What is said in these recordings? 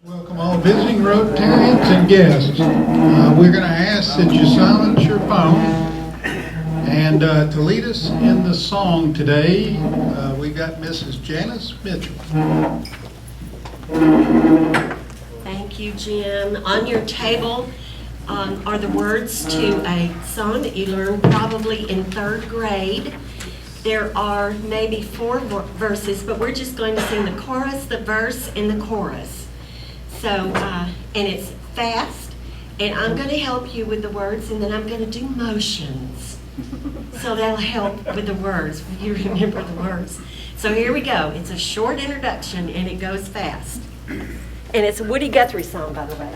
Welcome all visiting Rotarians and guests. We're going to ask that you silence your phone. And to lead us in the song today, we've got Mrs. Janice Mitchell. Thank you, Jim. On your table are the words to a song that you learned probably in 3rd grade. There are maybe 4 verses, but we're just going to sing the chorus, the verse, and the chorus. So, and it's fast, and I'm going to help you with the words, and then I'm going to do motions. So that'll help with the words, if you remember the words. So here we go. It's a short introduction, and it goes fast. And it's a Woody Guthrie song, by the way.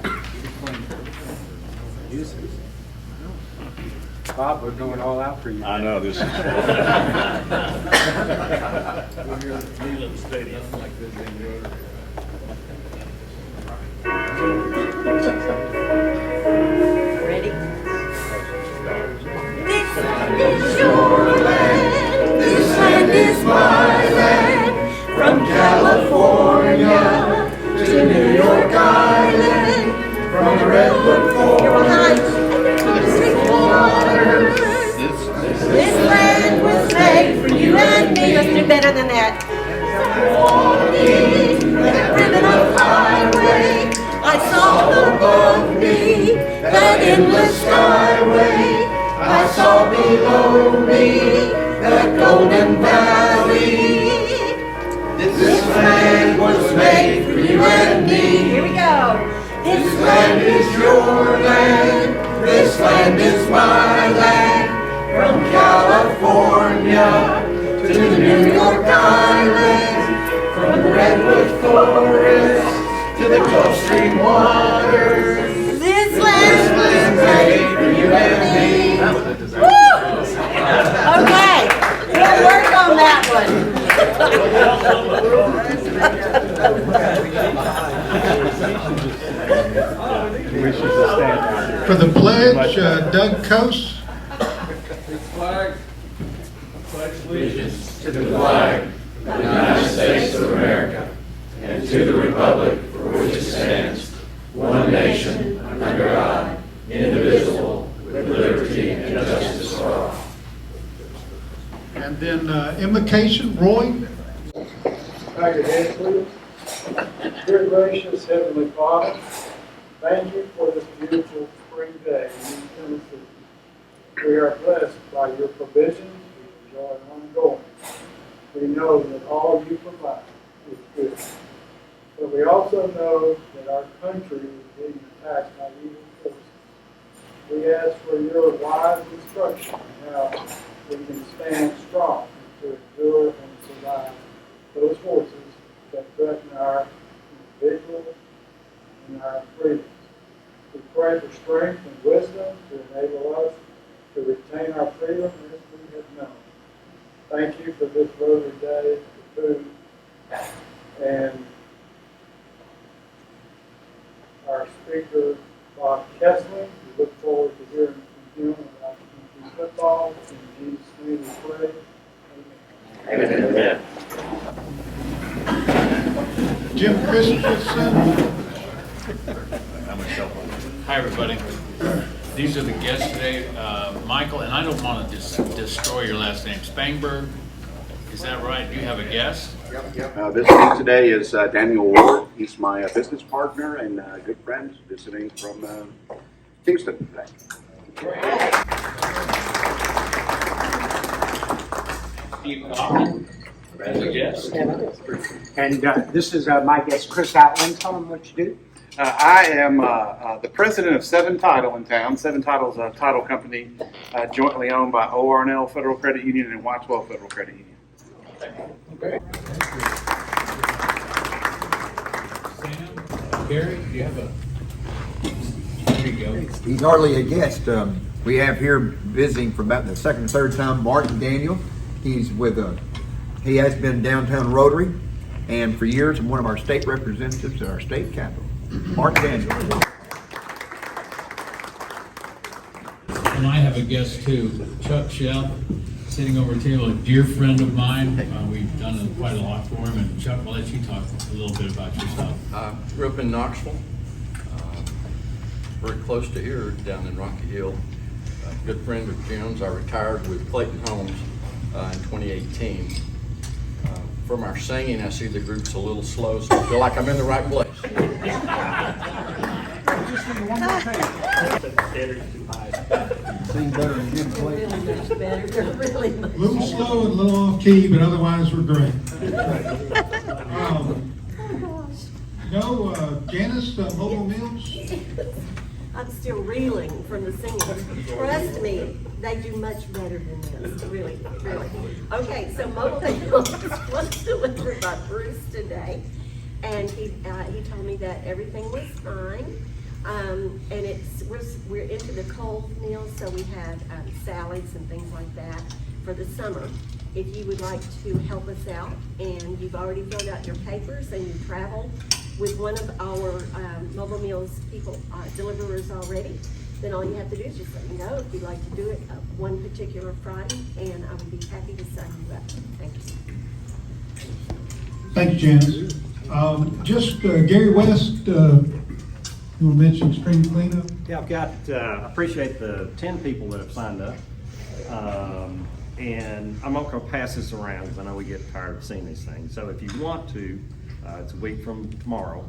Bob, we're going all out for you. I know this is. Ready? This land is your land. This land is my land. From California to New York Island. From the Redwood Forest to the Six Waters. This land was made for you and me. Let's do better than that. Walking that ribbon of highway, I saw above me that endless skyway. I saw below me that golden valley. This land was made for you and me. Here we go. This land is your land. This land is my land. From California to the New York Island, from the Redwood Forest to the Gulf Stream waters. This land was made for you and me. Woo! Okay, we'll work on that one. We should just stand out here. For the pledge, Doug Coase. Allegiance to the flag of the United States of America and to the republic for which it stands, one nation, under God, indivisible, with liberty and justice for all. And then invocation, Roy. Bow your head, please. Dear gracious Heavenly Father, thank you for this beautiful spring day in Tennessee. We are blessed by your provisions. We enjoy ongoing. We know that all you provide is good. But we also know that our country is being attacked by evil forces. We ask for your wise instruction on how we can stand strong to endure and survive those forces that threaten our individual and our freedoms. We pray for strength and wisdom to enable us to retain our freedom as we have known. Thank you for this Rotary Day, for food, and our speaker, Bob Kesling. We look forward to hearing from him about football. In Jesus' name we pray. Amen. Jim Christensen. Hi, everybody. These are the guests today. Michael, and I don't want to destroy your last name, Spangberg. Is that right? Do you have a guest? Yep. Visiting today is Daniel Ward. He's my business partner and good friend, visiting from Kingston today. Steve Kaufman, as a guest. And this is my guest, Chris Outland. Tell him what you do. I am the president of Seven Title in town. Seven Title is a title company jointly owned by ORNL Federal Credit Union and Wattswell Federal Credit Union. Okay. Sam, Gary, do you have a? There you go. He's hardly a guest. We have here visiting for about the second or third time, Martin Daniel. He's with he has been downtown Rotary, and for years one of our state representatives at our state capitol. Martin Daniel. And I have a guest too, Chuck Shell. sitting over a table, a dear friend of mine. We've done quite a lot for him. And Chuck, I'll let you talk a little bit about yourself. Grew up in Knoxville, very close to here, down in Rocky Hill. Good friend of Jim's. I retired with Clayton Homes in 2018. From our singing, I see the group's a little slow, so I feel like I'm in the right place. Sing better than Jim Clayton. Really much better, really much A little slow and a little off key, but otherwise we're great. Janice, Mobile Mills? I'm still reeling from the singing. Trust me, they do much better than this, really, really. Okay, so Mobile Mills was delivered by Bruce today, and he told me that everything was fine. And we're into the cold meals, so we have salads and things like that for the summer. If you would like to help us out, and you've already filled out your papers and you traveled with one of our Mobile Meals people, deliverers already, then all you have to do is just let me know if you'd like to do it one particular Friday, and I would be happy to sign you up. Thank you. Thank you, Janice. Gary West, you want to mention spring cleanup? Yeah, I've got, appreciate the 10 people that have signed up. And I'm not gonna pass this around because I know we get tired of seeing these things. So if you want to, it's a week from tomorrow,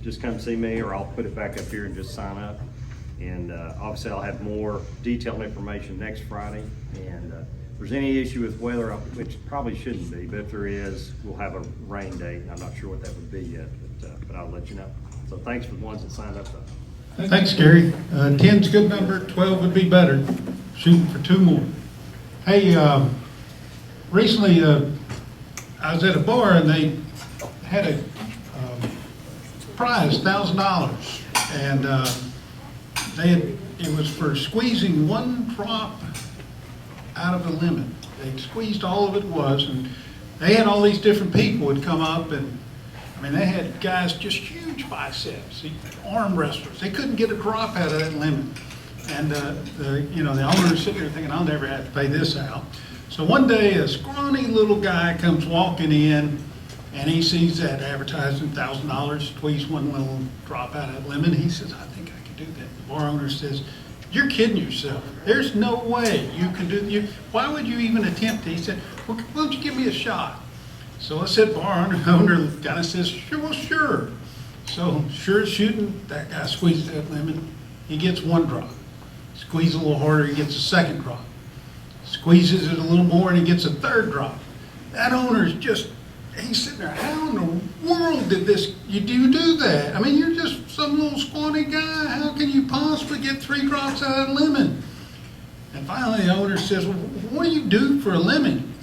just come see me, or I'll put it back up here and just sign up. And obviously I'll have more detailed information next Friday. And if there's any issue with weather, which probably shouldn't be, but if there is, we'll have a rain date. I'm not sure what that would be yet, but I'll let you know. So thanks for the ones that signed up though. Thanks, Gary. 10's a good number, 12 would be better. Shooting for 2 more. Hey, recently I was at a bar and they had a prize, $1,000, and it was for squeezing 1 drop out of a lemon. They squeezed all of it was, and they had all these different people would come up, and I mean, they had guys just huge biceps, arm wrestlers. They couldn't get a drop out of that lemon. And the owner's sitting there thinking, I'll never have to pay this out. So one day, a scrawny little guy comes walking in, and he sees that advertising, $1,000, squeeze 1 little drop out of that lemon. He says, I think I can do that. The bar owner says, you're kidding yourself. There's no way you can do that. Why would you even attempt it? He said, well, why don't you give me a shot? So I said, bar owner kind of says, sure, well, sure. So sure as shooting, that guy squeezes that lemon. He gets 1 drop. Squeeze a little harder, he gets a 2nd drop. Squeezes it a little more, and he gets a 3rd drop. That owner's just, he's sitting there, how in the world did you do that? I mean, you're just some little scrawny guy. How can you possibly get 3 drops out of a lemon? And finally, the owner says, well, what do you do for a living?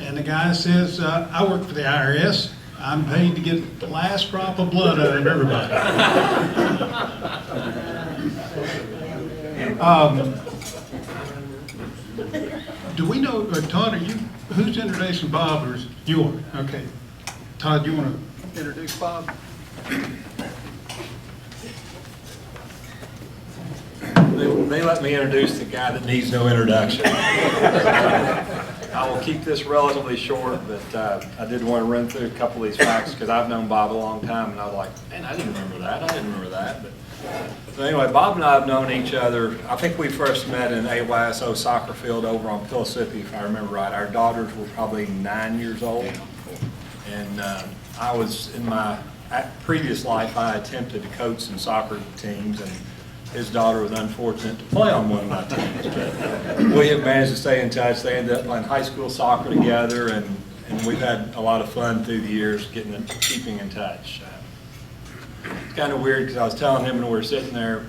And the guy says, I work for the IRS. I'm paid to get the last drop of blood out of everybody. Do we know, Todd, who's introducing Bob, or is it you are? Okay. Todd, you want to introduce Bob? They let me introduce the guy that needs no introduction. I will keep this relatively short, but I did want to run through a couple of these facts because I've known Bob a long time, and I was like, man, I didn't remember that. So anyway, Bob and I have known each other. I think we first met in AYSO soccer field over on Pillissippi, if I remember right. Our daughters were probably 9 years old, and I was in my previous life. I attempted to coach some soccer teams, and his daughter was unfortunate to play on one of my teams, but we have managed to stay in touch. They ended up playing high school soccer together, and we've had a lot of fun through the years keeping in touch. It's kind of weird because I was telling him when we were sitting there,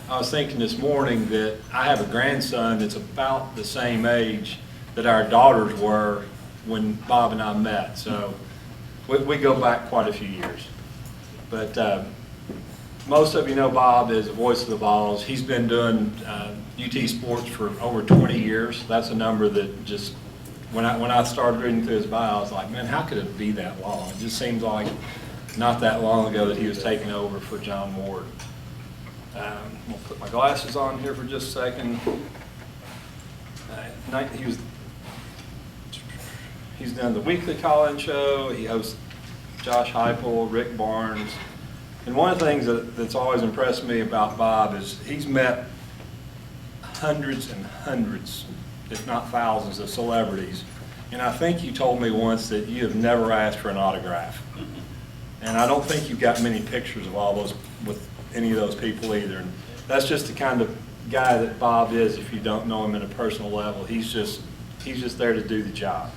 I was thinking this morning that I have a grandson that's about the same age that our daughters were when Bob and I met. So we go back quite a few years. But most of you know Bob is the voice of the Vols. He's been doing UT sports for over 20 years. That's a number that just, when I started reading through his bio, I was like, man, how could it be that long? It just seems like not that long ago that he was taking over for John Ward. I'm going to put my glasses on here for just a second. he's done the weekly call-in show. He hosts Josh Heupel, Rick Barnes. And one of the things that's always impressed me about Bob is he's met hundreds and hundreds, if not thousands, of celebrities. And I think you told me once that you have never asked for an autograph. And I don't think you've got many pictures of all those, with any of those people either. And that's just the kind of guy that Bob is if you don't know him at a personal level. He's just there to do the job.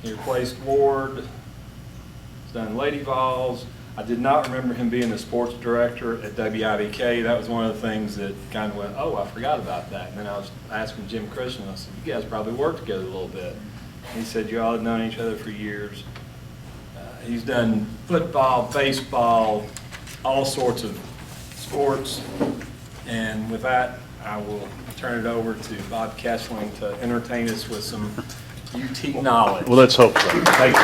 He replaced Ward. He's done Lady Vols. I did not remember him being the sports director at WIVK. That was one of the things that kind of went, oh, I forgot about that. And then I was asking Jim Christian, I said, you guys probably worked together a little bit. And he said, you all had known each other for years. He's done football, baseball, all sorts of sports. And with that, I will turn it over to Bob Kesling to entertain us with some UT knowledge. Well, let's hope so. Thank you.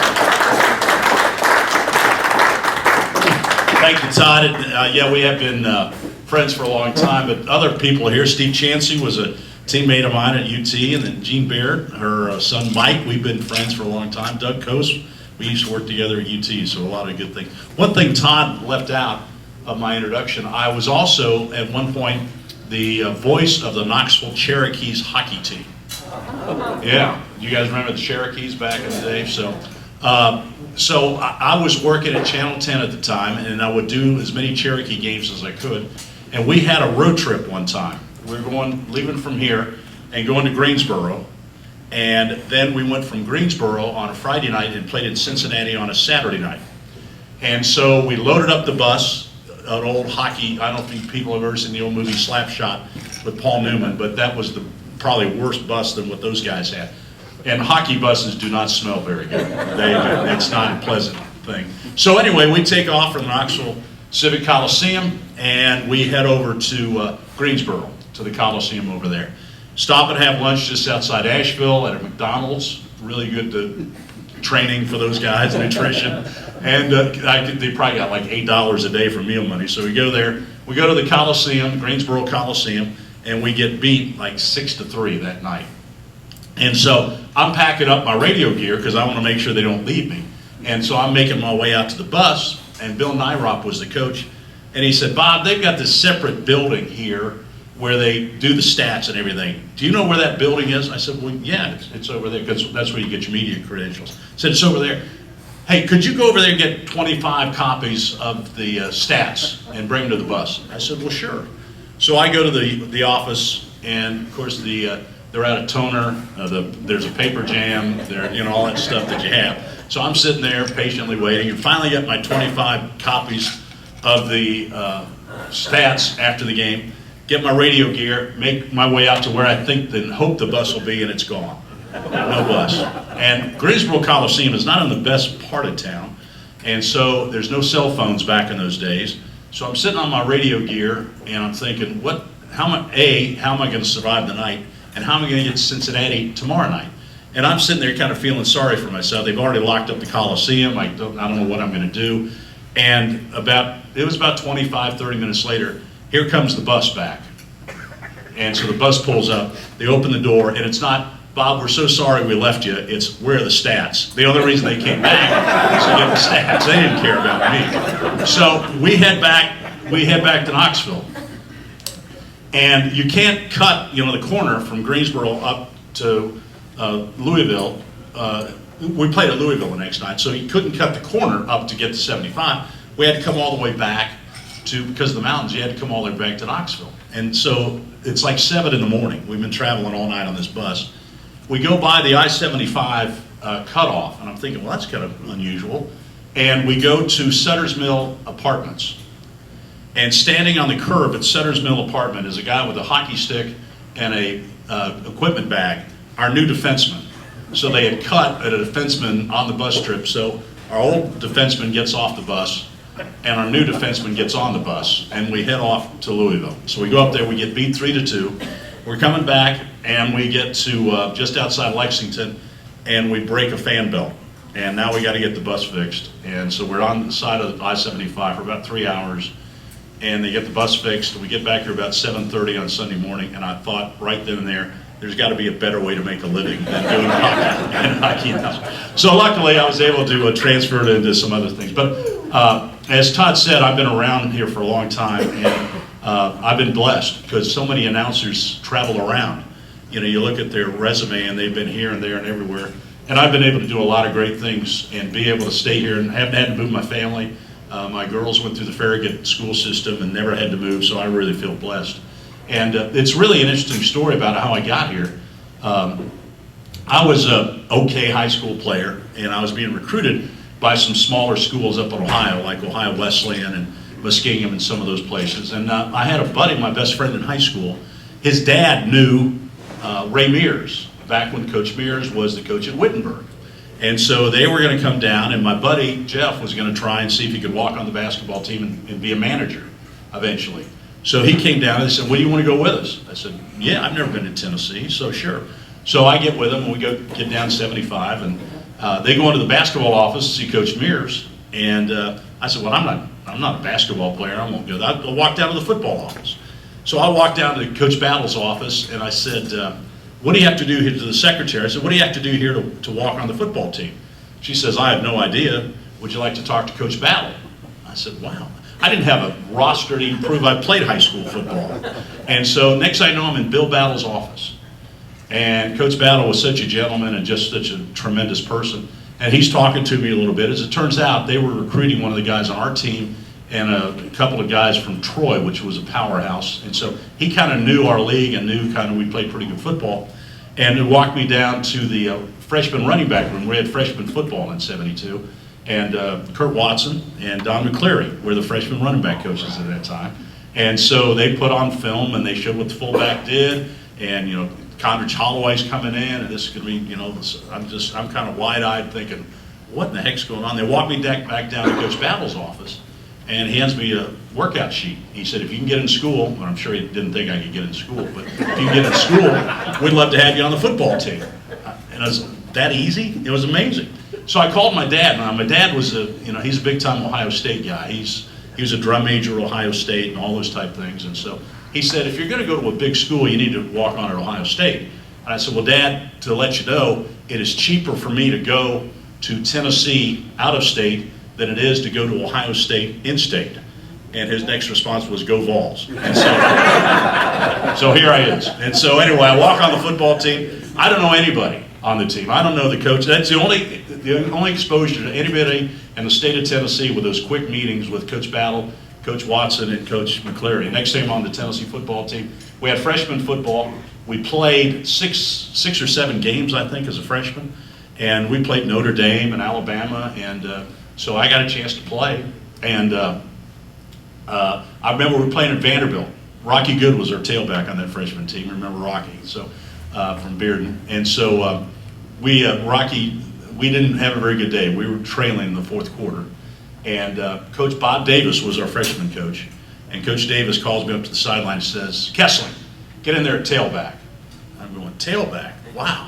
Thank you, Todd. Yeah, we have been friends for a long time, but other people here, Steve Chansey was a teammate of mine at UT, and then Jean Baird, her son Mike, we've been friends for a long time. Doug Coase, we used to work together at UT, so a lot of good things. One thing Todd left out of my introduction, I was also at one point the voice of the Knoxville Cherokees hockey team. Yeah, you guys remember the Cherokees back in the day? So I was working at Channel 10 at the time, and I would do as many Cherokee games as I could. And we had a road trip one time. We were leaving from here and going to Greensboro. And then we went from Greensboro on a Friday night and played in Cincinnati on a Saturday night. And so we loaded up the bus, an old hockey, I don't think people have ever seen the old movie Slapshot with Paul Newman, but that was the probably worse bus than what those guys had. And hockey buses do not smell very good. It's not a pleasant thing. So anyway, we take off from Knoxville Civic Coliseum and we head over to Greensboro, to the Coliseum over there. Stop and have lunch just outside Asheville at a McDonald's. Really good training for those guys, nutrition. And they probably got like $8 a day for meal money. So we go there. We go to the Coliseum, Greensboro Coliseum, and we get beat like 6-3 that night. And so I'm packing up my radio gear because I want to make sure they don't leave me. And so I'm making my way out to the bus, and Bill Nyrop was the coach. And he said, Bob, they've got this separate building here where they do the stats and everything. Do you know where that building is? I said, well, yeah, it's over there, because that's where you get your media credentials. I said, it's over there. Hey, could you go over there and get 25 copies of the stats and bring them to the bus? I said, well, sure. So I go to the office, and of course they're out of toner. There's a paper jam. All that stuff that you have. So I'm sitting there patiently waiting, and finally get my 25 copies of the stats after the game. Get my radio gear, make my way out to where I think and hope the bus will be, and it's gone. No bus. And Greensboro Coliseum is not in the best part of town, and so there's no cell phones back in those days. So I'm sitting on my radio gear, and I'm thinking, how am I going to survive the night, and how am I going to get to Cincinnati tomorrow night? And I'm sitting there kind of feeling sorry for myself. They've already locked up the Coliseum. I don't know what I'm going to do. And it was about 25, 30 minutes later, here comes the bus back. And so the bus pulls up, they open the door, and it's not, Bob, we're so sorry we left you, it's, where are the stats? The only reason they came back was to get the stats. They didn't care about me. So we head back to Knoxville. And you can't cut, the corner from Greensboro up to Louisville. We played at Louisville the next night, so you couldn't cut the corner up to get to 75. We had to come all the way back because of the mountains, you had to come all the way back to Knoxville. And so it's like 7 in the morning. We've been traveling all night on this bus. We go by the I-75 cutoff, and I'm thinking, well, that's kind of unusual. And we go to Sutter's Mill Apartments. And standing on the curb at Sutter's Mill Apartment is a guy with a hockey stick and a equipment bag, our new defenseman. So they had cut a defenseman on the bus trip, so our old defenseman gets off the bus, and our new defenseman gets on the bus, and we head off to Louisville. So we go up there, we get beat 3-2. We're coming back, and we get to just outside Lexington, and we break a fan belt. And now we got to get the bus fixed. And so we're on the side of the I-75 for about 3 hours. and they get the bus fixed, and we get back here about 7:30 on Sunday morning, and I thought right then and there's got to be a better way to make a living than doing hockey in house. So luckily, I was able to transfer it into some other things. But as Todd said, I've been around here for a long time, and I've been blessed because so many announcers travel around. You know, you look at their resume, and they've been here and there and everywhere. And I've been able to do a lot of great things and be able to stay here and haven't had to move my family. My girls went through the Farragut school system and never had to move, so I really feel blessed. And it's really an interesting story about how I got here. I was an okay high school player, and I was being recruited by some smaller schools up in Ohio, like Ohio Wesleyan and Muskingum and some of those places. And I had a buddy, my best friend in high school. His dad knew Ray Mears, back when Coach Mears was the coach at Wittenberg. And so they were going to come down, and my buddy Jeff was going to try and see if he could walk on the basketball team and be a manager eventually. So he came down and they said, "Well, do you want to go with us?" I said, "Yeah, I've never been to Tennessee, so sure." So I get with them, and we get down 75, and they go into the basketball office to see Coach Mears. And I said, "Well, I'm not a basketball player. I won't go. I'll walk down to the football office." So I walked down to Coach Battle's office, and I said, "What do you have to do here?" To the secretary, I said, "What do you have to do here to walk on the football team?" She says, "I have no idea. Would you like to talk to Coach Battle?" I said, "Wow." I didn't have a roster to even prove I played high school football. And so next I know, I'm in Bill Battle's office. And Coach Battle was such a gentleman and just such a tremendous person. And he's talking to me a little bit. As it turns out, they were recruiting one of the guys on our team and a couple of guys from Troy, which was a powerhouse. And so he kind of knew our league and knew kind of we played pretty good football. And he walked me down to the freshman running back room. We had freshman football in '72. And Kurt Watson and Don McCleary were the freshman running back coaches at that time. And so they put on film and they showed what the fullback did. And, you know, Condridge Holloway's coming in, and this is going to be, you know, I'm kind of wide-eyed thinking, what in the heck's going on? They walked me back down to Coach Battle's office, and he hands me a workout sheet. He said, "If you can get in school," and I'm sure he didn't think I could get in school, but if you can get in school, we'd love to have you on the football team. And I was that easy? It was amazing. So I called my dad. Now, my dad was he's a big-time Ohio State guy. He was a drum major at Ohio State and all those type things. And so he said, "If you're going to go to a big school, you need to walk on at Ohio State." And I said, "Well, Dad, to let you know, it is cheaper for me to go to Tennessee out of state than it is to go to Ohio State in-state." And his next response was, "Go Vols." And so here I is. And so anyway, I walk on the football team. I don't know anybody on the team. I don't know the coach. That's the only exposure to anybody in the state of Tennessee with those quick meetings with Coach Battle, Coach Watson, and Coach McCleary. Next time on the Tennessee football team, we had freshman football. We played six or seven games, I think, as a freshman. And we played Notre Dame and Alabama. And so I got a chance to play. And I remember we were playing at Vanderbilt. Rocky Good was our tailback on that freshman team. Remember Rocky? So from Bearden. And so Rocky, we didn't have a very good day. We were trailing in the fourth quarter. And Coach Bob Davis was our freshman coach. And Coach Davis calls me up to the sideline and says, "Kesling, get in there at tailback." I'm going, "Tailback? Wow.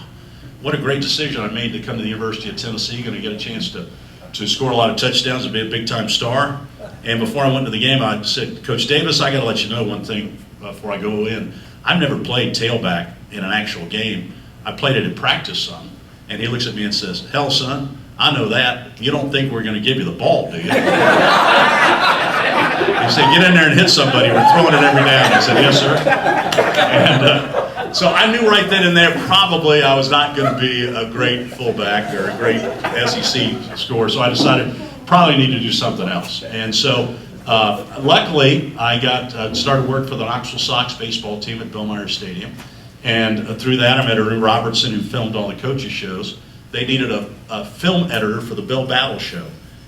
What a great decision I made to come to the University of Tennessee. Going to get a chance to score a lot of touchdowns and be a big-time star." And before I went to the game, I said, "Coach Davis, I got to let you know one thing before I go in. I've never played tailback in an actual game. I played it in practice some." And he looks at me and says, "Hell, son, I know that. You don't think we're going to give you the ball, do you?" He said, "Get in there and hit somebody. We're throwing it every down." I said, "Yes, sir." And so I knew right then and there probably I was not going to be a great fullback or a great SEC scorer. So I decided probably need to do something else. And so luckily I got started work for the Knoxville Sox baseball team at Bill Myers Stadium. And through that I met Ernie Robertson, who filmed all the coaches shows. They needed a film editor for the Bill Battle show.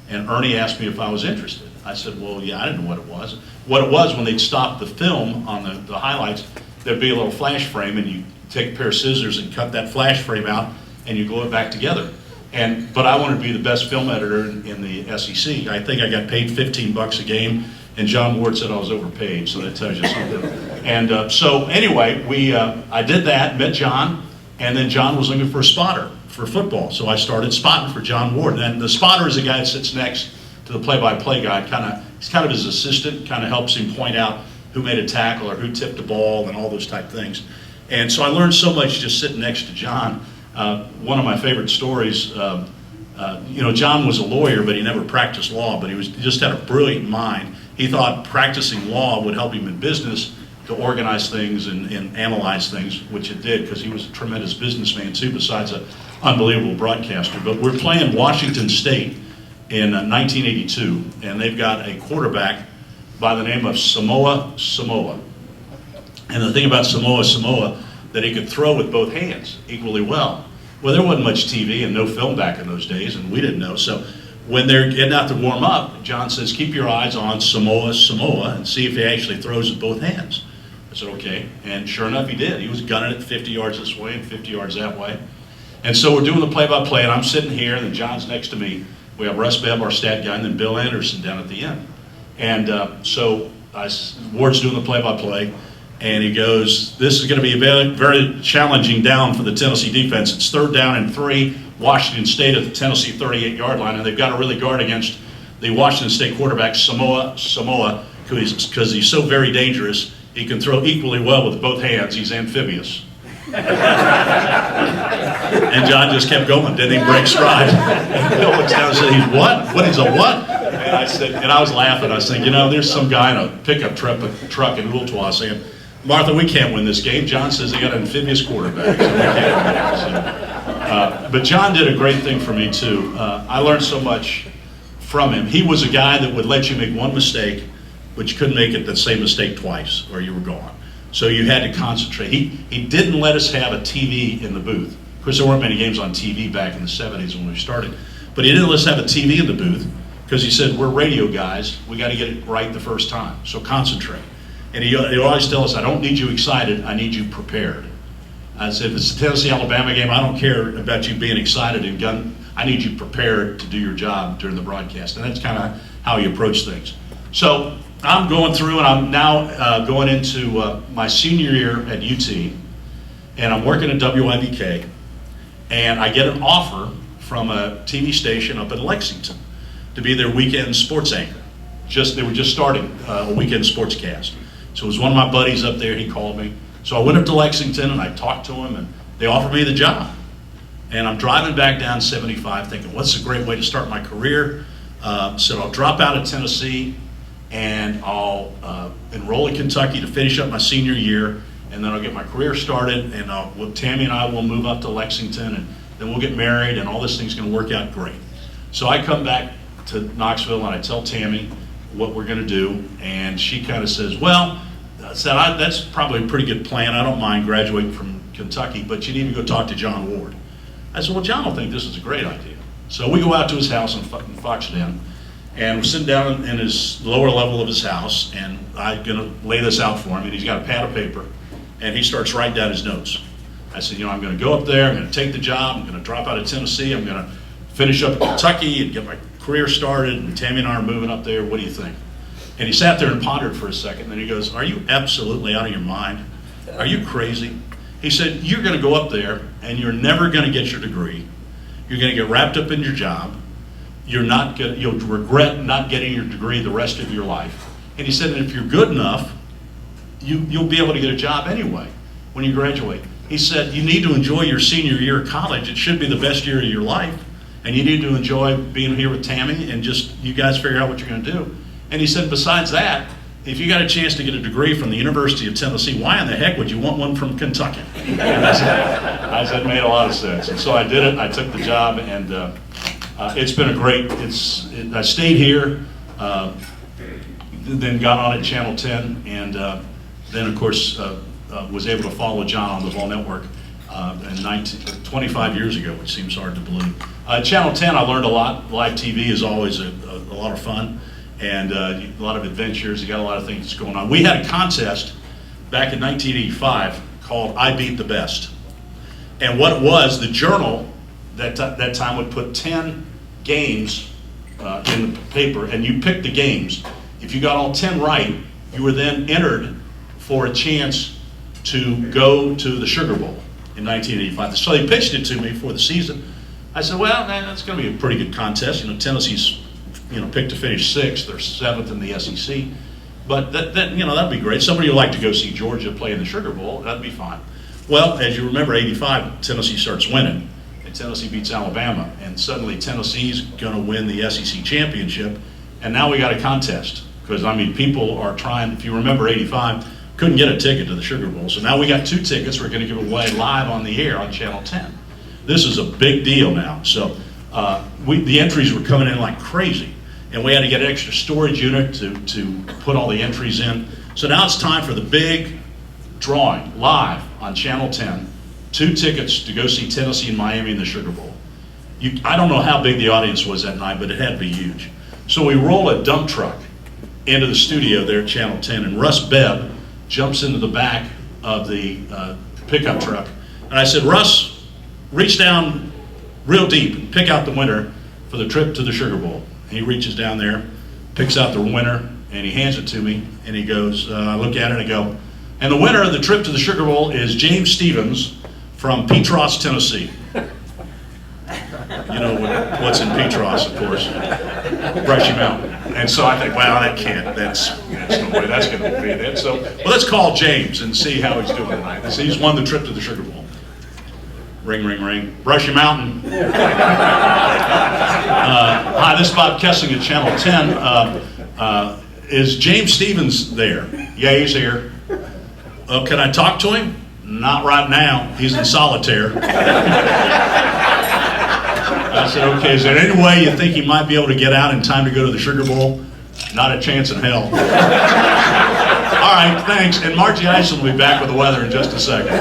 And Ernie asked me if I was interested. I said, "Well, yeah," I didn't know what it was. What it was, when they'd stop the film on the highlights, there'd be a little flash frame, and you take a pair of scissors and cut that flash frame out, and you glue it back together. But I wanted to be the best film editor in the SEC. I think I got paid $15 a game, and John Ward said I was overpaid, so that tells you something. And so anyway, I did that, met John, and then John was looking for a spotter for football. So I started spotting for John Ward. And the spotter is the guy that sits next to the play-by-play guy. He's kind of his assistant, kind of helps him point out who made a tackle or who tipped the ball and all those type things. And so I learned so much just sitting next to John. One of my favorite stories, John was a lawyer, but he never practiced law, but he just had a brilliant mind. He thought practicing law would help him in business to organize things and analyze things, which it did, because he was a tremendous businessman too, besides an unbelievable broadcaster. But we're playing Washington State in 1982, and they've got a quarterback by the name of Samoa. And the thing about Samoa, that he could throw with both hands equally well. Well, there wasn't much TV and no film back in those days, and we didn't know. So when they're getting out to warm up, John says, keep your eyes on Samoa, and see if he actually throws with both hands. I said, okay. And sure enough, he did. He was gunning it 50 yards this way and 50 yards that way. And so we're doing the play-by-play, and I'm sitting here, and then John's next to me. We have Russ Bebb, our stat guy, and then Bill Anderson down at the end. And so Ward's doing the play-by-play, and he goes, this is going to be a very, very challenging down for the Tennessee defense. It's 3rd down and 3, Washington State at the Tennessee 38-yard line, and they've got to really guard against the Washington State quarterback, Samoa, because he's so very dangerous. He can throw equally well with both hands. He's amphibious. And John just kept going, didn't even break stride. And Bill looks down and said, he's what? What is a what? And I was laughing. I was saying, there's some guy in a pickup truck in Ooltewah saying, Martha, we can't win this game. John says they got an amphibious quarterback, so we can't win it. But John did a great thing for me, too. I learned so much from him. He was a guy that would let you make one mistake, but you couldn't make it the same mistake twice, or you were gone. So you had to concentrate. He didn't let us have a TV in the booth. Of course, there weren't many games on TV back in the 70s when we started. But he didn't let us have a TV in the booth because he said, we're radio guys. We got to get it right the first time. So concentrate. And he always tell us, I don't need you excited. I need you prepared. I said, if it's the Tennessee-Alabama game, I don't care about you being excited and gun. I need you prepared to do your job during the broadcast. And that's kind of how he approached things. So I'm going through, and I'm now going into my senior year at UT, and I'm working at WIBK, and I get an offer from a TV station up in Lexington to be their weekend sports anchor. They were just starting a weekend sportscast. So it was one of my buddies up there, he called me. So I went up to Lexington and I talked to him, and they offered me the job. And I'm driving back down 75 thinking, what's a great way to start my career? So I'll drop out of Tennessee and I'll enroll in Kentucky to finish up my senior year, and then I'll get my career started, and Tammy and I will move up to Lexington, and then we'll get married, and all this thing's gonna work out great. So I come back to Knoxville and I tell Tammy what we're gonna do, and she kind of says, well, that's probably a pretty good plan. I don't mind graduating from Kentucky, but you need to go talk to John Ward. I said, well, John will think this is a great idea. So we go out to his house in Foxden, and we're sitting down in his lower level of his house, and I'm gonna lay this out for him, and he's got a pad of paper, and he starts writing down his notes. I said, I'm gonna go up there, I'm gonna take the job, I'm gonna drop out of Tennessee, I'm gonna finish up in Kentucky and get my career started, and Tammy and I are moving up there, what do you think? And he sat there and pondered for a second, and then he goes, are you absolutely out of your mind? Are you crazy? He said, you're gonna go up there, and you're never gonna get your degree. You're gonna get wrapped up in your job. You'll regret not getting your degree the rest of your life. And he said, and if you're good enough, you'll be able to get a job anyway when you graduate. He said, you need to enjoy your senior year of college. It should be the best year of your life. And you need to enjoy being here with Tammy, and just you guys figure out what you're gonna do. And he said, besides that, if you got a chance to get a degree from the University of Tennessee, why in the heck would you want one from Kentucky? And I said, it made a lot of sense. And so I did it, I took the job, and it's been a great, I stayed here, then got on at Channel 10, and then of course was able to follow John on the Vol Network 25 years ago, which seems hard to believe. Channel 10, I learned a lot. Live TV is always a lot of fun, and a lot of adventures. You got a lot of things going on. We had a contest back in 1985 called I Beat the Best. And what it was, the Journal that time would put 10 games in the paper, and you picked the games. If you got all 10 right, you were then entered for a chance to go to the Sugar Bowl in 1985. So they pitched it to me for the season. I said, well, man, that's going to be a pretty good contest. Tennessee's picked to finish sixth or seventh in the SEC. But that'd be great. Somebody would like to go see Georgia play in the Sugar Bowl, that'd be fine. Well, as you remember, 85, Tennessee starts winning, and Tennessee beats Alabama, and suddenly Tennessee's gonna win the SEC championship, and now we got a contest. Because, people are trying, if you remember 85, couldn't get a ticket to the Sugar Bowl. So now we got 2 tickets we're gonna give away live on the air on Channel 10. This is a big deal now. So the entries were coming in like crazy. And we had to get an extra storage unit to put all the entries in. So now it's time for the big drawing, live on Channel 10. 2 tickets to go see Tennessee and Miami in the Sugar Bowl. I don't know how big the audience was that night, but it had to be huge. So we roll a dump truck into the studio there at Channel 10, and Russ Bebb jumps into the back of the pickup truck. And I said, Russ, reach down real deep and pick out the winner for the trip to the Sugar Bowl. And he reaches down there, picks out the winner, and he hands it to me, and he goes, I look at it and I go, and the winner of the trip to the Sugar Bowl is James Stevens from Petros, Tennessee. You know what's in Petros, of course, Brushy Mountain. And so I think, well, that's no way that's going to be it. So, well, let's call James and see how he's doing tonight. He's won the trip to the Sugar Bowl. Ring, ring, ring. Brushy Mountain. Hi, this is Bob Kesling at Channel 10. Is James Stevens there? Yeah, he's here. Can I talk to him? Not right now. He's in solitaire. I said, okay, is there any way you think he might be able to get out in time to go to the Sugar Bowl? Not a chance in hell. All right, thanks. And Margie Eisen will be back with the weather in just a second.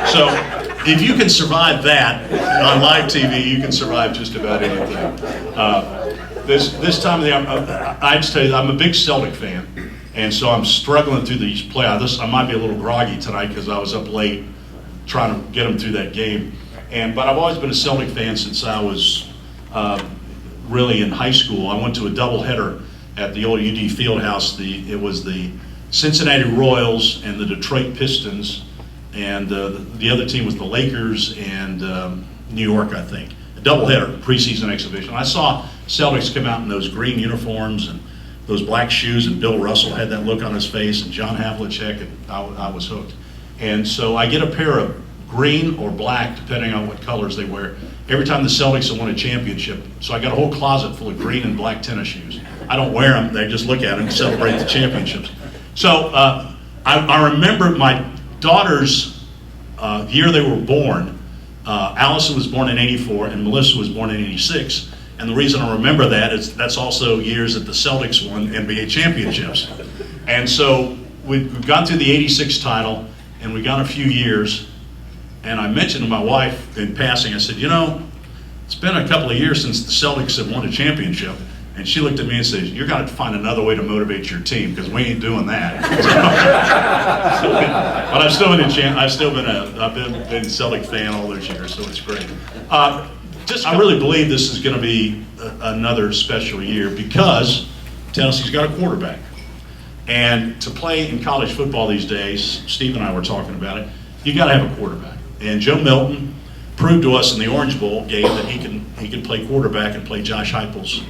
So, if you can survive that on live TV, you can survive just about anything. This time of the year, I just tell you, I'm a big Celtic fan, and so I'm struggling through these playoffs. I might be a little groggy tonight because I was up late trying to get them through that game. But I've always been a Celtic fan since I was really in high school. I went to a doubleheader at the old UD Fieldhouse. It was the Cincinnati Royals and the Detroit Pistons, and the other team was the Lakers and New York, I think. A doubleheader, preseason exhibition. I saw Celtics come out in those green uniforms and those black shoes, and Bill Russell had that look on his face, and John Havlicek, and I was hooked. And so I get a pair of green or black, depending on what colors they wear, every time the Celtics have won a championship. So I got a whole closet full of green and black tennis shoes. I don't wear them, they just look at them and celebrate the championships. So I remember my daughter's year they were born. Allison was born in '84 and Melissa was born in '86. And the reason I remember that is that's also years that the Celtics won NBA championships. And so we've gone through the '86 title, and we got a few years. And I mentioned to my wife in passing, I said, it's been a couple of years since the Celtics have won a championship. And she looked at me and said, you're going to find another way to motivate your team because we ain't doing that. But I've been a Celtic fan all those years, so it's great. I really believe this is going to be another special year because Tennessee's got a quarterback. And to play in college football these days, Steve and I were talking about it, you got to have a quarterback. And Joe Milton proved to us in the Orange Bowl game that he can play quarterback and play Josh Heupel's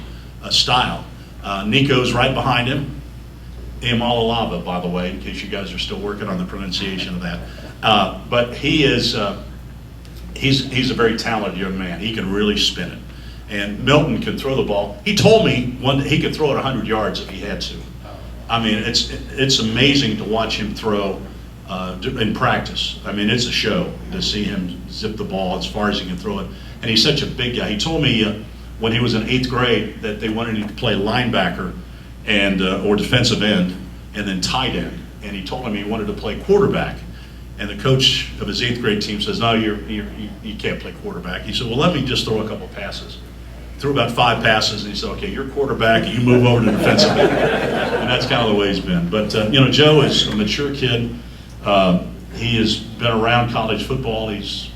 style. Nico's right behind him. Imalolava, by the way, in case you guys are still working on the pronunciation of that. But he's a very talented young man. He can really spin it. And Milton can throw the ball. He told me one day he could throw it 100 yards if he had to. I mean, it's amazing to watch him throw in practice. I mean, it's a show to see him zip the ball as far as he can throw it. And he's such a big guy. He told me when he was in 8th grade that they wanted him to play linebacker and or defensive end and then tight end. And he told him he wanted to play quarterback. And the coach of his 8th grade team says, no, you can't play quarterback. He said, well, let me just throw a couple passes. Threw about 5 passes, and he said, okay, you're quarterback, you move over to defensive end. And that's kind of the way he's been. But, Joe is a mature kid. He has been around college football. He's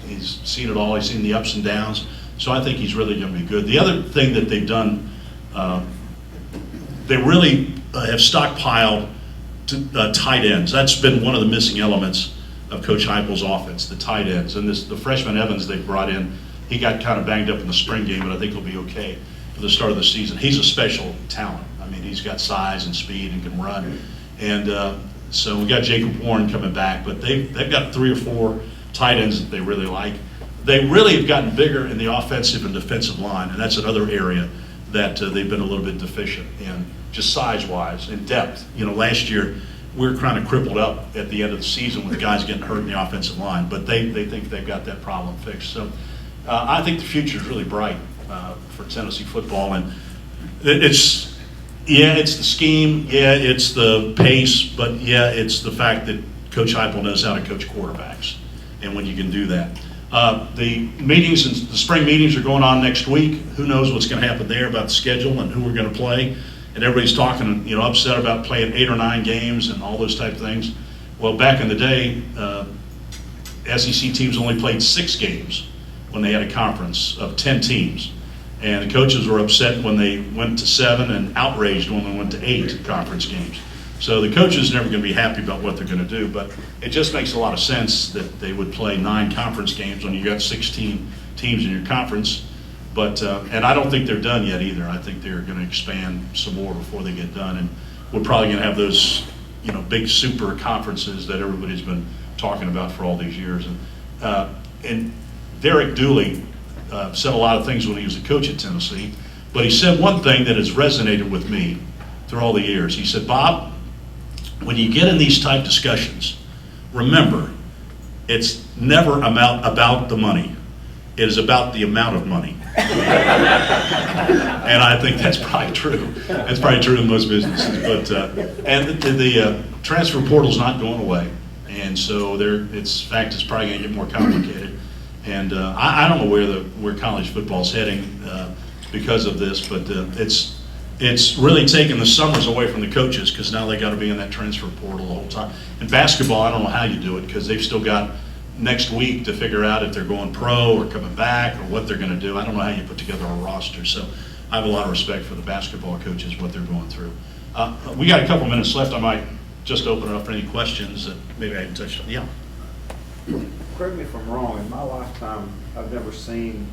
seen it all. He's seen the ups and downs. So I think he's really going to be good. The other thing that they've done, they really have stockpiled tight ends. That's been one of the missing elements of Coach Heupel's offense, the tight ends. And the freshman Evans they brought in, he got kind of banged up in the spring game, but I think he'll be okay. for the start of the season. He's a special talent. I mean, he's got size and speed and can run. And so we got Jacob Warren coming back, but they've got 3 or 4 tight ends that they really like. They really have gotten bigger in the offensive and defensive line, and that's another area that they've been a little bit deficient in, just size-wise and depth. You know, last year we were kind of crippled up at the end of the season with guys getting hurt in the offensive line, but they think they've got that problem fixed. So I think the future is really bright for Tennessee football, and it's the scheme, yeah, it's the pace, but yeah, it's the fact that Coach Heupel knows how to coach quarterbacks, and when you can do that. The meetings and the spring meetings are going on next week. Who knows what's going to happen there about the schedule and who we're going to play? And everybody's talking, you know, upset about playing 8 or 9 games and all those type of things. Well, back in the day, SEC teams only played 6 games when they had a conference of 10 teams. And the coaches were upset when they went to 7 and outraged when they went to 8 conference games. So the coaches are never going to be happy about what they're going to do, but it just makes a lot of sense that they would play 9 conference games when you got 16 teams in your conference. But and I don't think they're done yet either. I think they're going to expand some more before they get done, and we're probably going to have those, you know, big super conferences that everybody's been talking about for all these years. And Derek Dooley said a lot of things when he was a coach at Tennessee, but he said one thing that has resonated with me through all the years. He said, Bob, when you get in these type discussions, remember, it's never about the money. It is about the amount of money. And I think that's probably true. That's probably true in most businesses. But and the transfer portal is not going away, and so it's probably going to get more complicated. And I don't know where college football is heading because of this, but it's really taken the summers away from the coaches because now they got to be in that transfer portal the whole time. In basketball, I don't know how you do it because they've still got next week to figure out if they're going pro or coming back or what they're going to do. I don't know how you put together a roster. So I have a lot of respect for the basketball coaches, what they're going through. We got a couple minutes left. I might just open it up for any questions that maybe I haven't touched on. Yeah. Correct me if I'm wrong, in my lifetime, I've never seen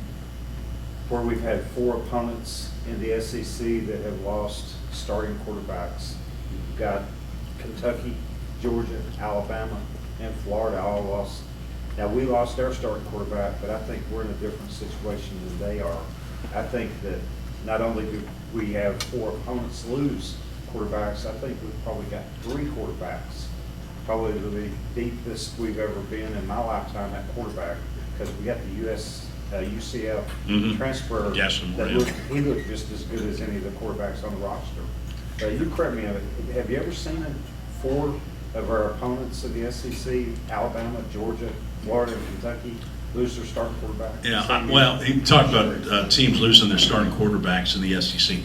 where we've had 4 opponents in the SEC that have lost starting quarterbacks. You've got Kentucky, Georgia, Alabama, and Florida all lost. Now, we lost our starting quarterback, but I think we're in a different situation than they are. I think that not only do we have 4 opponents lose quarterbacks, I think we've probably got 3 quarterbacks. Probably the deepest we've ever been in my lifetime at quarterback, because we got the UCF transfer. Yes, he looked just as good as any of the quarterbacks on the roster. You correct me, have you ever seen 4 of our opponents in the SEC, Alabama, Georgia, Florida, and Kentucky, lose their starting quarterback? Yeah, well, you talk about teams losing their starting quarterbacks in the SEC.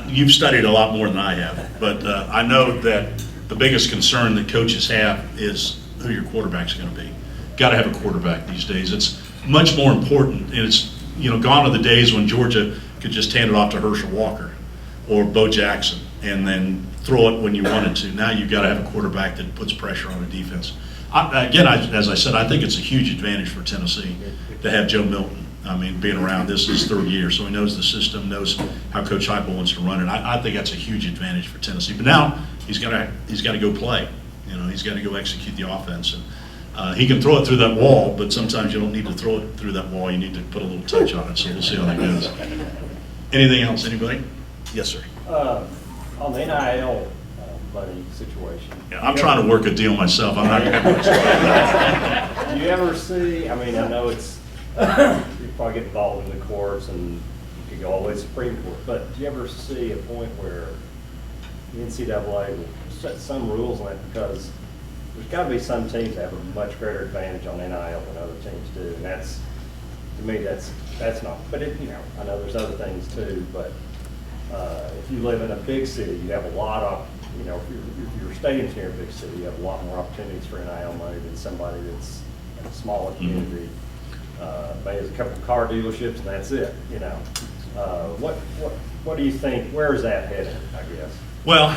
You've studied a lot more than I have, but I know that the biggest concern that coaches have is who your quarterback's going to be. Got to have a quarterback these days. It's much more important, and it's gone are the days when Georgia could just hand it off to Herschel Walker or Bo Jackson and then throw it when you wanted to. Now you've got to have a quarterback that puts pressure on the defense. As I said, I think it's a huge advantage for Tennessee to have Joe Milton. I mean, being around, this is his 3rd year, so he knows the system, knows how Coach Heupel wants to run it. I think that's a huge advantage for Tennessee. But now he's got to go play. He's got to go execute the offense. And he can throw it through that wall, but sometimes you don't need to throw it through that wall. You need to put a little touch on it. So we'll see how that goes. Anything else? Anybody? Yes, sir. On the NIL money situation. Yeah, I'm trying to work a deal myself. I'm not going to explain that. Do you ever see? I mean, I know it's you probably get involved in the courts and you could go all the way to the Supreme Court. But do you ever see a point where the NCAA will set some rules on it, because there's got to be some teams that have a much greater advantage on NIL than other teams do, and that's, to me, that's not. But I know there's other things too. But if you live in a big city, you have a lot of, if your stadium's near a big city, you have a lot more opportunities for NIL money than somebody that's in a smaller community. Maybe there's a couple of car dealerships and that's it. What do you think? Where is that headed, I guess? Well,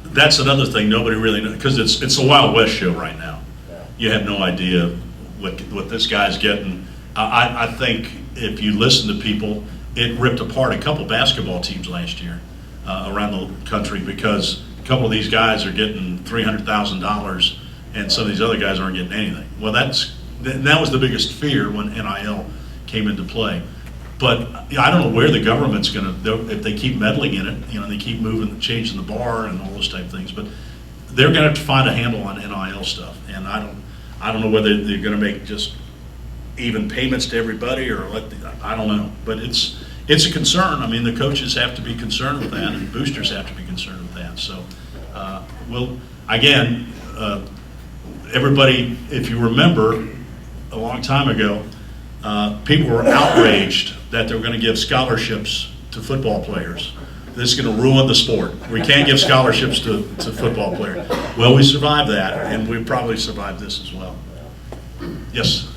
that's another thing nobody really knows, because it's a Wild West show right now. Yeah. You have no idea what this guy's getting. I think if you listen to people, it ripped apart a couple basketball teams last year around the country because a couple of these guys are getting $300,000 and some of these other guys aren't getting anything. Well, that was the biggest fear when NIL came into play. But I don't know where the government's going to, if they keep meddling in it, you know, they keep moving, changing the bar and all those type of things. But they're going to have to find a handle on NIL stuff. And I don't know whether they're going to make just even payments to everybody or I don't know. But it's a concern. I mean, the coaches have to be concerned with that, and boosters have to be concerned with that. So, everybody, if you remember, a long time ago, people were outraged that they were going to give scholarships to football players. This is going to ruin the sport. We can't give scholarships to football players. Well, we survived that, and we probably survived this as well. Yes?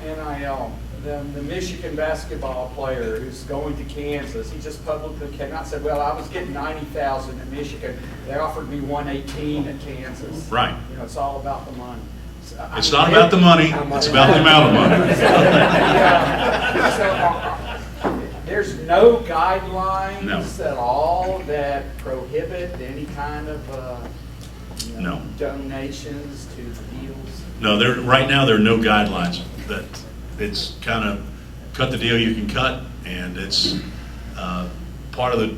NIL, the Michigan basketball player who's going to Kansas, he just publicly came out and said, well, I was getting $90,000 at Michigan. They offered me $118 at Kansas. Right. You know, it's all about the money. So, it's not about the money, it's about the amount of money. There's no guidelines at all that prohibit any kind of donations to deals? No, right now there are no guidelines. That it's kind of cut the deal you can cut, and it's part of the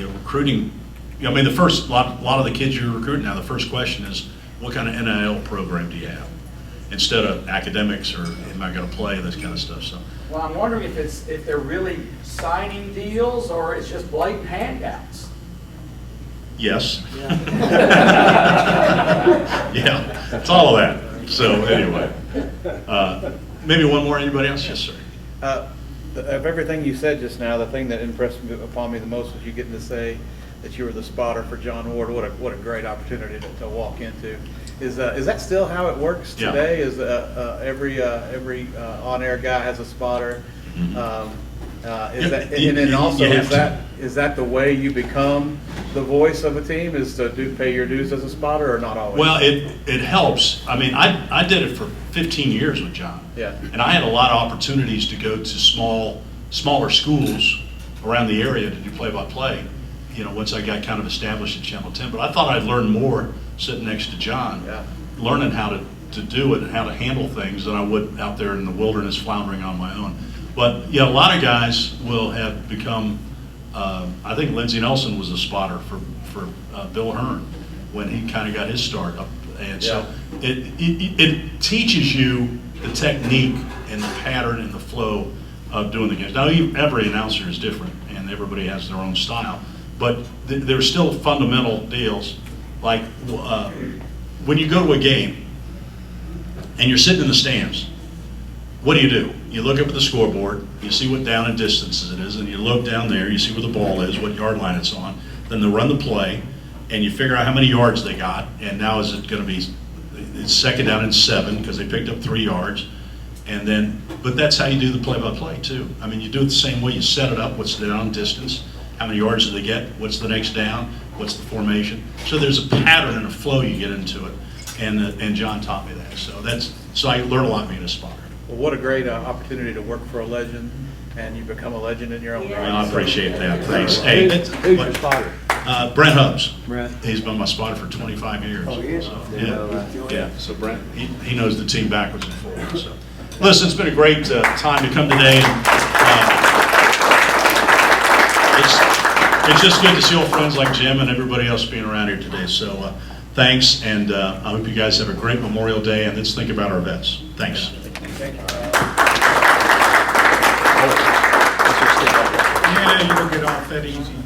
recruiting. I mean, a lot of the kids you're recruiting now, the first question is, what kind of NIL program do you have? Instead of academics or am I going to play, this kind of stuff. So. Well, I'm wondering if they're really signing deals or it's just blatant handouts. Yes. Yeah, it's all of that. So anyway, maybe one more. Anybody else? Yes, sir. Of everything you said just now, the thing that impressed upon me the most was you getting to say that you were the spotter for John Ward. What a great opportunity to walk into. Is that still how it works today? Yeah. Is every on-air guy has a spotter? Is that the way you become the voice of a team? Is to pay your dues as a spotter, or not always? Well, it helps. I mean, I did it for 15 years with John. Yeah. And I had a lot of opportunities to go to smaller schools around the area to do play-by-play. You know, once I got kind of established at Channel 10, but I thought I'd learn more sitting next to John, learning how to do it and how to handle things than I would out there in the wilderness floundering on my own. But yeah, a lot of guys will have become. I think Lindsey Nelson was a spotter for Bill Hearn when he kind of got his start up, and so it teaches you the technique and the pattern and the flow of doing the games. Now, every announcer is different, and everybody has their own style. But there's still fundamental deals, like when you go to a game and you're sitting in the stands, what do? You look up at the scoreboard, you see what down and distances it is, and you look down there, you see where the ball is, what yard line it's on, then they run the play, and you figure out how many yards they got, and now is it going to be, it's second down and 7 because they picked up 3 yards, and then, but that's how you do the play-by-play too. I mean, you do it the same way, you set it up, what's the down distance, how many yards do they get? What's the next down? What's the formation? So there's a pattern and a flow you get into it, and John taught me that. So I learned a lot being a spotter. Well, what a great opportunity to work for a legend, and you become a legend in your own right. I appreciate that. Thanks. Hey, who's your spotter? Brent Hubbs. Brent. He's been my spotter for 25 years. Oh, yeah. So, yeah. So Brent, he knows the team backwards and forwards. So, listen, it's been a great time to come today. It's just good to see old friends like Jim and everybody else being around here today. So thanks, and I hope you guys have a great Memorial Day, and let's think about our vets. Thanks. Yeah, you don't get off that easy.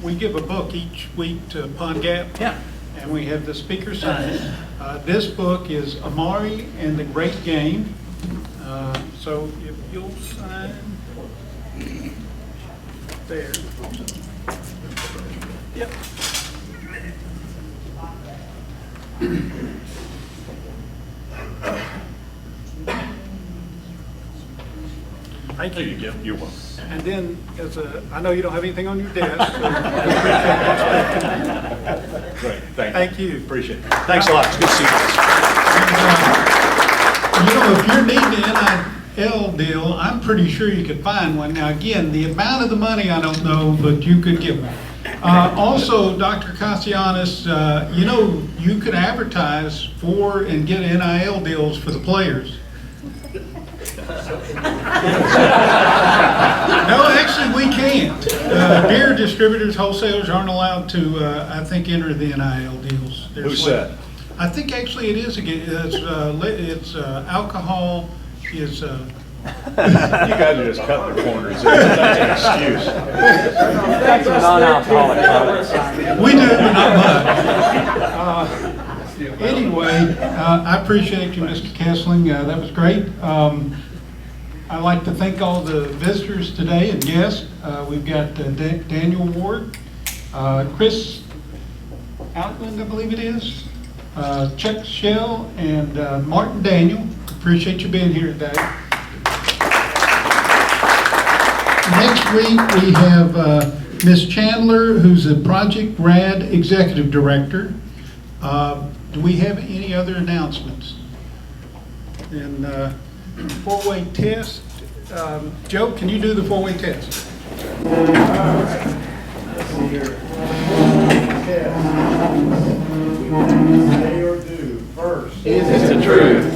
We give a book each week to Pond Gap. Yeah. And we have the speaker sign it. This book is Amari and the Great Game. So if you'll sign there. Yep. Thank you. You're welcome. And then, I know you don't have anything on your desk, so Great. thank you. Appreciate it. Thanks a lot. It's good to see you guys. And, if you're needing NIL deal, I'm pretty sure you could find one. Now, again, the amount of the money, I don't know, but you could get one. Also, Dr. Castellanos, you know, you could advertise for and get NIL deals for the players. No, actually, we can't. Beer distributors, wholesalers aren't allowed to, I think, enter the NIL deals. Who said? I think actually it is, it's alcohol is, You guys are just cutting the corners. That's an excuse. That's some non-alcoholic products. we do, but not much. Anyway, I appreciate you, Mr. Kesling. That was great. I'd like to thank all the visitors today and guests. We've got Daniel Ward, Chris Outland, I believe it is, Chuck Shell, and Martin Daniel. Appreciate you being here today. Next week we have Ms. Chandler, who's a Project RAD Executive Director. Do we have any other announcements? And four-way test. Joe, can you do the four-way test? Let's see here. Test. Say or do. First. Is it the truth?